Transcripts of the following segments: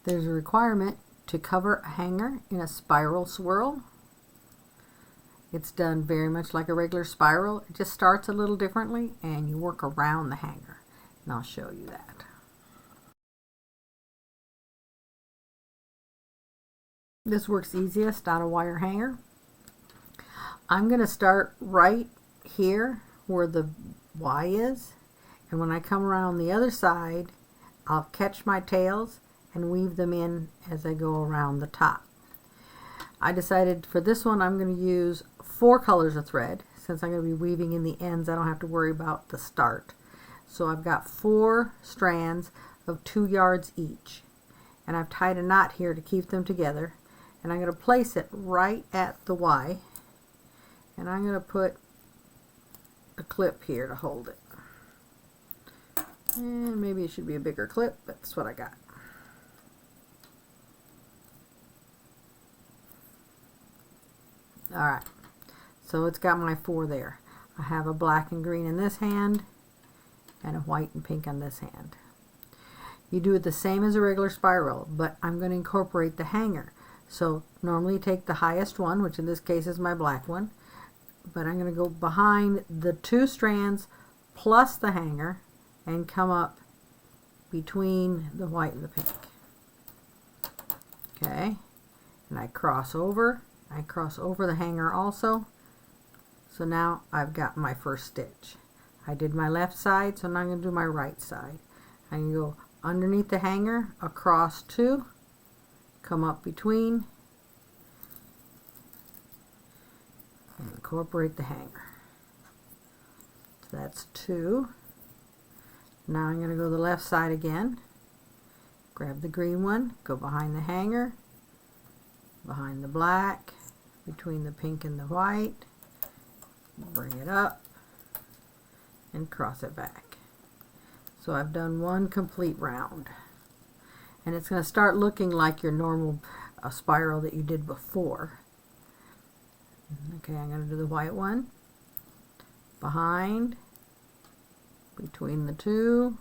There's a requirement to cover a hanger in a spiral swirl. It's done very much like a regular spiral. It just starts a little differently and you work around the hanger. And I'll show you that. This works easiest on a wire hanger. I'm going to start right here where the Y is, and when I come around the other side, I'll catch my tails and weave them in as I go around the top. I decided for this one I'm going to use 4 colors of thread. Since I'm going to be weaving in the ends, I don't have to worry about the start. So I've got 4 strands of 2 yards each, and I've tied a knot here to keep them together, and I'm going to place it right at the Y, and I'm going to put a clip here to hold it. And maybe it should be a bigger clip, but that's what I got. Alright, so it's got my 4 there. I have a black and green in this hand and a white and pink on this hand. You do it the same as a regular spiral, but I'm going to incorporate the hanger. So normally take the highest one, which in this case is my black one, but I'm going to go behind the 2 strands plus the hanger and come up between the white and the pink. Okay, and I cross over the hanger also. So now I've got my first stitch. I did my left side, so now I'm going to do my right side. I can go underneath the hanger, across 2, come up between, and incorporate the hanger. So that's 2. Now I'm going to go to the left side again, grab the green one, go behind the hanger, behind the black, between the pink and the white, bring it up, and cross it back. So I've done 1 complete round. And it's going to start looking like your normal spiral that you did before. Okay, I'm going to do the white one, behind, between the 2,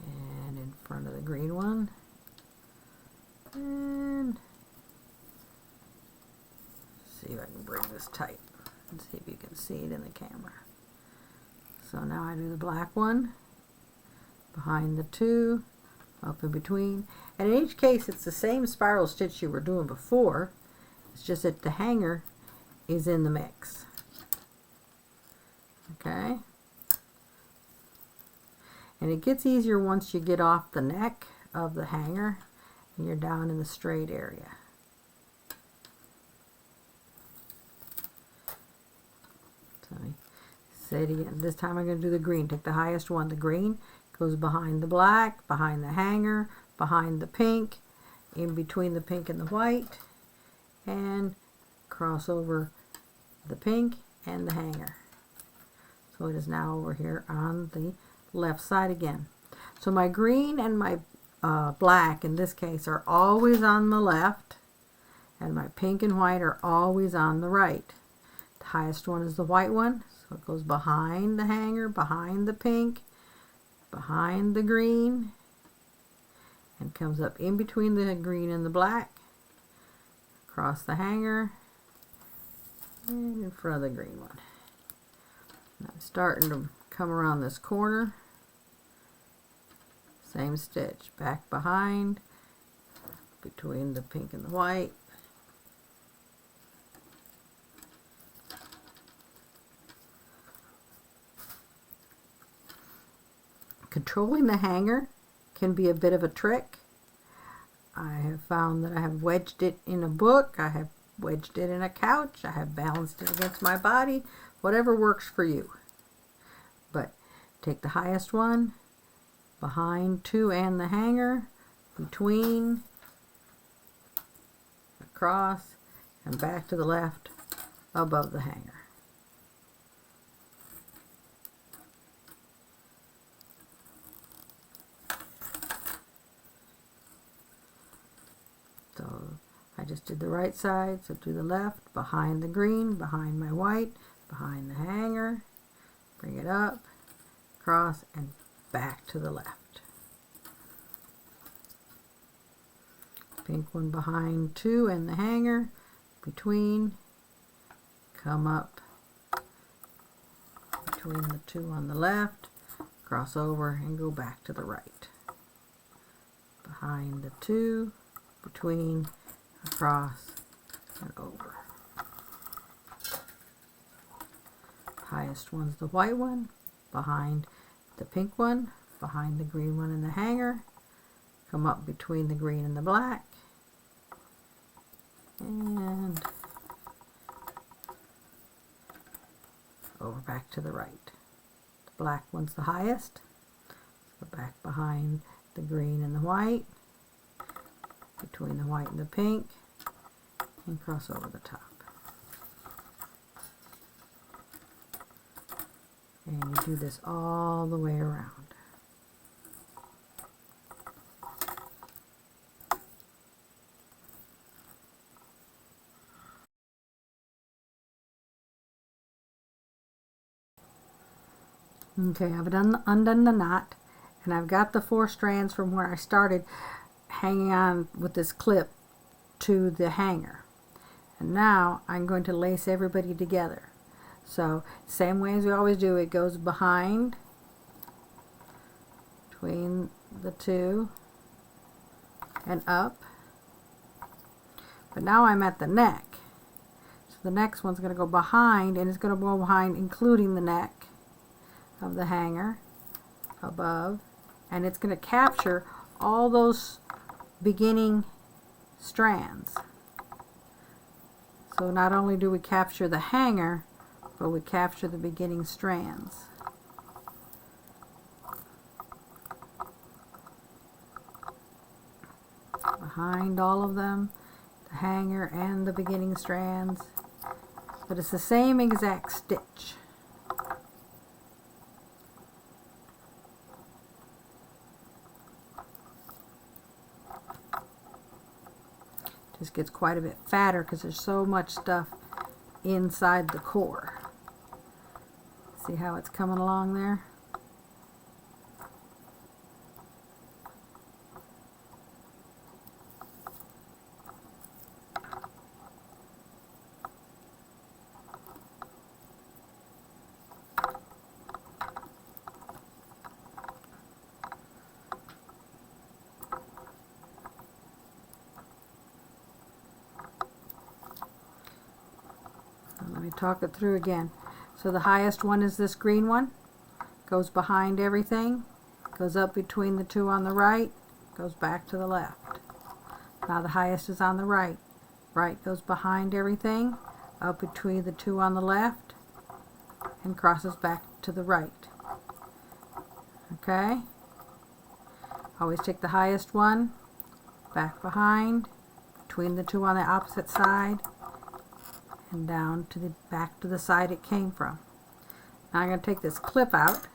and in front of the green one, and see if I can bring this tight and see if you can see it in the camera. So now I do the black one, behind the 2, up in between, and in each case it's the same spiral stitch you were doing before. It's just that the hanger is in the mix. Okay, and it gets easier once you get off the neck of the hanger and you're down in the straight area. So let me say it again. This time I'm going to do the green. Take the highest one. The green goes behind the black, behind the hanger, behind the pink, in between the pink and the white, and cross over the pink and the hanger. So it is now over here on the left side again. So my green and my black in this case are always on the left, and my pink and white are always on the right. The highest one is the white one, so it goes behind the hanger, behind the pink, behind the green, and comes up in between the green and the black, across the hanger, and in front of the green one. And I'm starting to come around this corner. Same stitch, back behind, between the pink and the white, controlling the hanger can be a bit of a trick. I have found that I have wedged it in a book, I have wedged it in a couch, I have balanced it against my body, whatever works for you. But take the highest one, behind 2 and the hanger, between, across, and back to the left above the hanger. So I just did the right side, so to the left, behind the green, behind my white, behind the hanger, bring it up, cross, and back to the left. Pink one behind 2 and the hanger, between, come up between the 2 on the left, cross over and go back to the right. Behind the 2, between, across, and over. Highest one's the white one, behind the pink one, behind the green one in the hanger, come up between the green and the black, and over back to the right. The black one's the highest, so back behind the green and the white, between the white and the pink, and cross over the top. And you do this all the way around. Okay, I've undone the knot, and I've got the 4 strands from where I started hanging on with this clip to the hanger. And now I'm going to lace everybody together. So, same way as we always do, it goes behind, between the 2, and up. But now I'm at the neck. So the next one's going to go behind, and it's going to go behind including the neck of the hanger above, and it's going to capture all those beginning strands. So not only do we capture the hanger, but we capture the beginning strands. Behind all of them, the hanger and the beginning strands, but it's the same exact stitch. Just gets quite a bit fatter because there's so much stuff inside the core. See how it's coming along there? Let me talk it through again. So the highest one is this green one, goes behind everything, goes up between the 2 on the right, goes back to the left. Now the highest is on the right. Right goes behind everything, up between the 2 on the left, and crosses back to the right. Okay? Always take the highest one, back behind, between the 2 on the opposite side, and down to the back to the side it came from. Now I'm going to take this clip out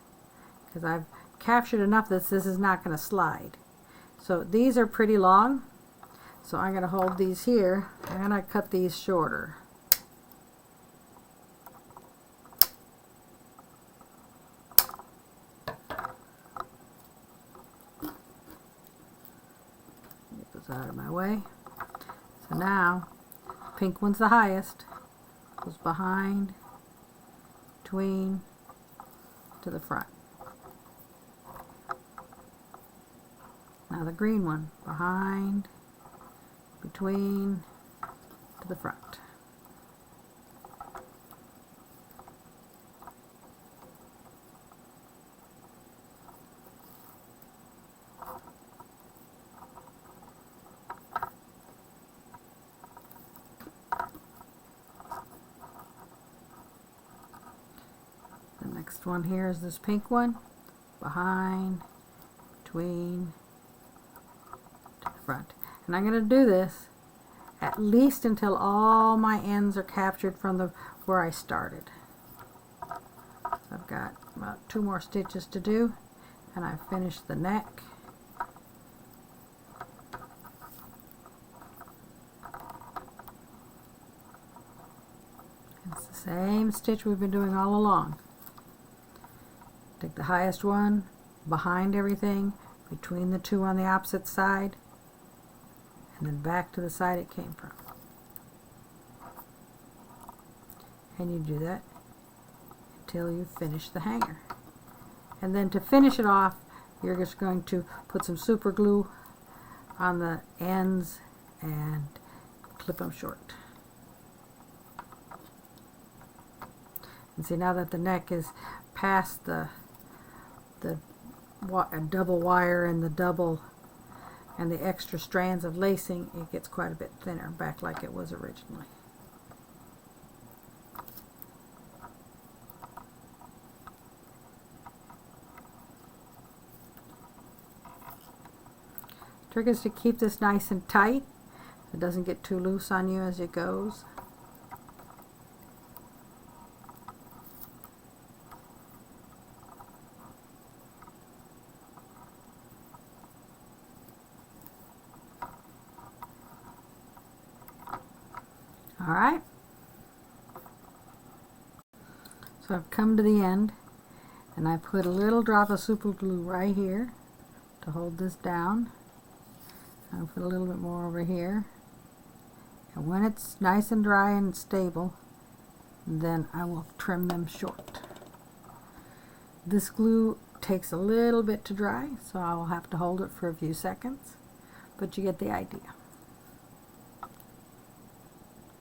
because I've captured enough that this is not going to slide. So these are pretty long, so I'm going to hold these here and I cut these shorter. Get those out of my way. So now, pink one's the highest. Goes behind, between, to the front. Now the green one, behind, between, to the front. Next one here is this pink one, behind, between, to the front. And I'm going to do this at least until all my ends are captured from where I started. So I've got about 2 more stitches to do, and I've finished the neck. It's the same stitch we've been doing all along. Take the highest one, behind everything, between the two on the opposite side, and then back to the side it came from. And you do that until you finish the hanger. And then to finish it off, you're just going to put some super glue on the ends and clip them short. And see, now that the neck is past the double wire and the extra strands of lacing, it gets quite a bit thinner, back like it was originally. Trick is to keep this nice and tight. It doesn't get too loose on you as it goes. All right. So I've come to the end, and I put a little drop of super glue right here to hold this down. I'll put a little bit more over here. And when it's nice and dry and stable, then I will trim them short. This glue takes a little bit to dry, so I will have to hold it for a few seconds, but you get the idea.